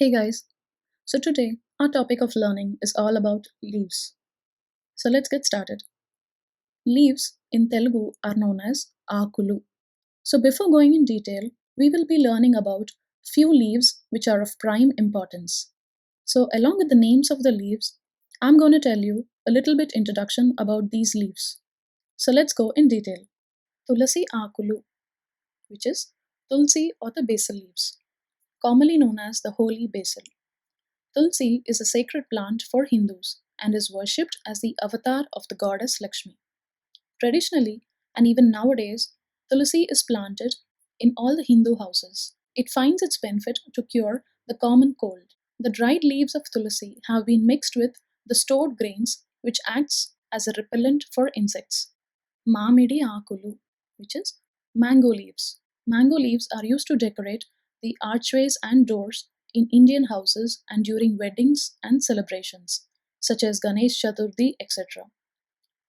Hey guys, so today our topic of learning is all about leaves. So let's get started. Leaves in Telugu are known as akulu. So before going in detail, we will be learning about few leaves which are of prime importance. So along with the names of the leaves, I'm going to tell you a little bit introduction about these leaves. So let's go in detail. Tulsi akulu, which is Tulsi or the basil leaves, commonly known as the holy basil. Tulsi is a sacred plant for Hindus and is worshipped as the avatar of the goddess Lakshmi. Traditionally, and even nowadays, Tulsi is planted in all the Hindu houses. It finds its benefit to cure the common cold. The dried leaves of Tulsi have been mixed with the stored grains, which acts as a repellent for insects. Mamidi akulu, which is mango leaves. Mango leaves are used to decorate the archways and doors in Indian houses and during weddings and celebrations, such as Ganesh Chaturthi, etc.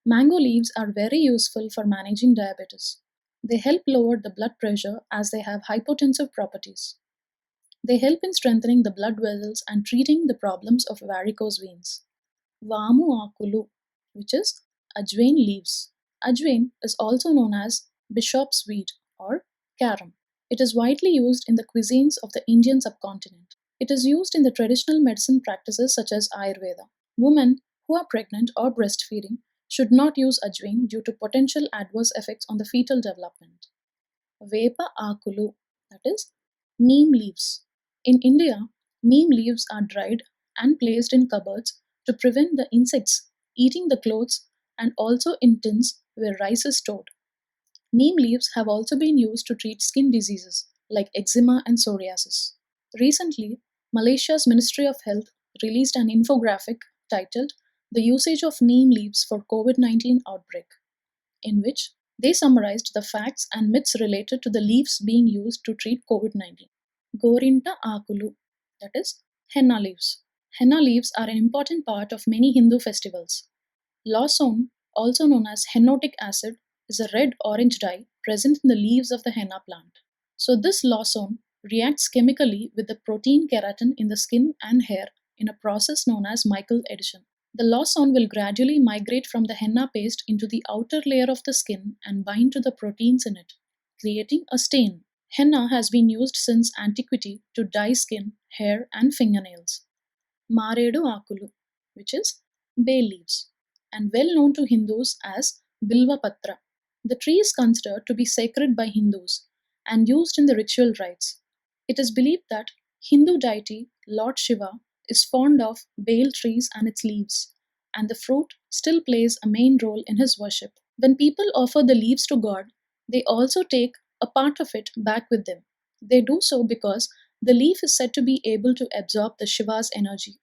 Mango leaves are very useful for managing diabetes. They help lower the blood pressure as they have hypotensive properties. They help in strengthening the blood vessels and treating the problems of varicose veins. Vamu akulu, which is Ajwain leaves. Ajwain is also known as bishop's weed or carom. It is widely used in the cuisines of the Indian subcontinent. It is used in the traditional medicine practices such as Ayurveda. Women who are pregnant or breastfeeding should not use ajwain due to potential adverse effects on the fetal development. Vepa akulu, that is neem leaves. In India, neem leaves are dried and placed in cupboards to prevent the insects eating the clothes and also in tins where rice is stored. Neem leaves have also been used to treat skin diseases like eczema and psoriasis. Recently, Malaysia's Ministry of Health released an infographic titled The Usage of Neem Leaves for COVID-19 Outbreak, in which they summarized the facts and myths related to the leaves being used to treat COVID-19. Gorinta akulu, that is, henna leaves. Henna leaves are an important part of many Hindu festivals. Lawson, also known as hennotic acid, is a red-orange dye present in the leaves of the henna plant. So this lawson reacts chemically with the protein keratin in the skin and hair in a process known as Michael addition. The lawson will gradually migrate from the henna paste into the outer layer of the skin and bind to the proteins in it, creating a stain. Henna has been used since antiquity to dye skin, hair, and fingernails. Maredu akulu, which is bay leaves, and well known to Hindus as Bilva Patra. The tree is considered to be sacred by Hindus and used in the ritual rites. It is believed that Hindu deity Lord Shiva is fond of bale trees and its leaves, and the fruit still plays a main role in his worship. When people offer the leaves to God, they also take a part of it back with them. They do so because the leaf is said to be able to absorb the Shiva's energy.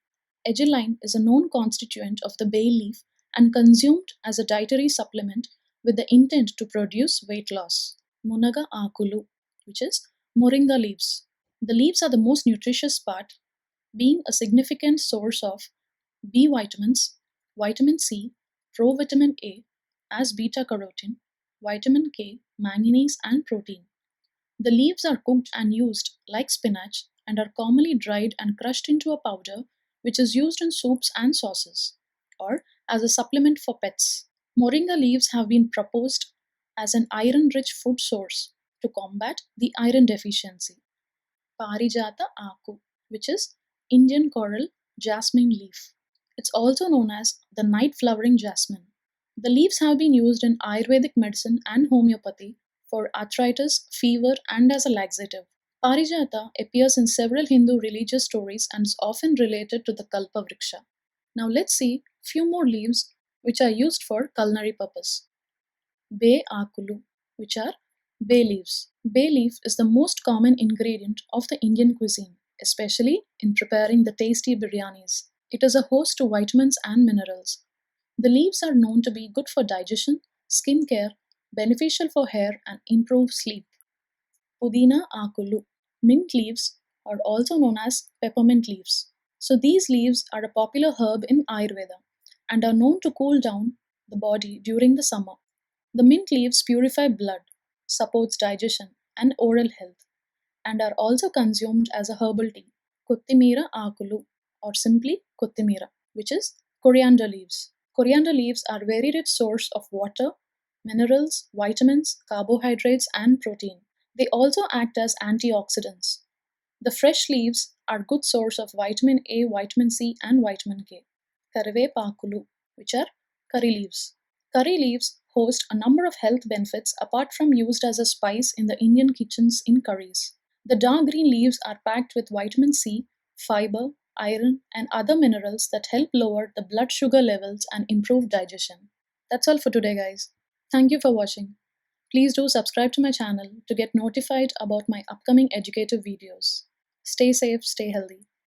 Egeline is a known constituent of the bay leaf and consumed as a dietary supplement with the intent to produce weight loss. Munaga akulu, which is Moringa leaves. The leaves are the most nutritious part, being a significant source of B vitamins, vitamin C, provitamin A, as beta carotene, vitamin K, manganese, and protein. The leaves are cooked and used like spinach and are commonly dried and crushed into a powder which is used in soups and sauces or as a supplement for pets. Moringa leaves have been proposed as an iron rich food source to combat the iron deficiency. Parijata aku, which is Indian coral jasmine leaf. It's also known as the night flowering jasmine. The leaves have been used in Ayurvedic medicine and homeopathy for arthritis, fever, and as a laxative. Parijata appears in several Hindu religious stories and is often related to the Kalpa Vriksha. Now let's see few more leaves which are used for culinary purpose. Bay akulu, which are bay leaves. Bay leaf is the most common ingredient of the Indian cuisine, especially in preparing the tasty biryanis. It is a host to vitamins and minerals. The leaves are known to be good for digestion, skin care, beneficial for hair, and improve sleep. Pudina akulu. Mint leaves are also known as peppermint leaves. So these leaves are a popular herb in Ayurveda and are known to cool down the body during the summer. The mint leaves purify blood, supports digestion and oral health, and are also consumed as a herbal tea. కొత్తిమీర ఆకులు or simply కొత్తిమీర, which is coriander leaves. Coriander leaves are very rich source of water, minerals, vitamins, carbohydrates and protein. They also act as antioxidants. The fresh leaves are good source of vitamin A, vitamin C and vitamin K. Karivepaakulu, which are curry leaves. Curry leaves host a number of health benefits apart from used as a spice in the Indian kitchens in curries. The dark green leaves are packed with vitamin C, fiber, iron, and other minerals that help lower the blood sugar levels and improve digestion. That's all for today, guys. Thank you for watching. Please do subscribe to my channel to get notified about my upcoming educative videos. Stay safe, stay healthy.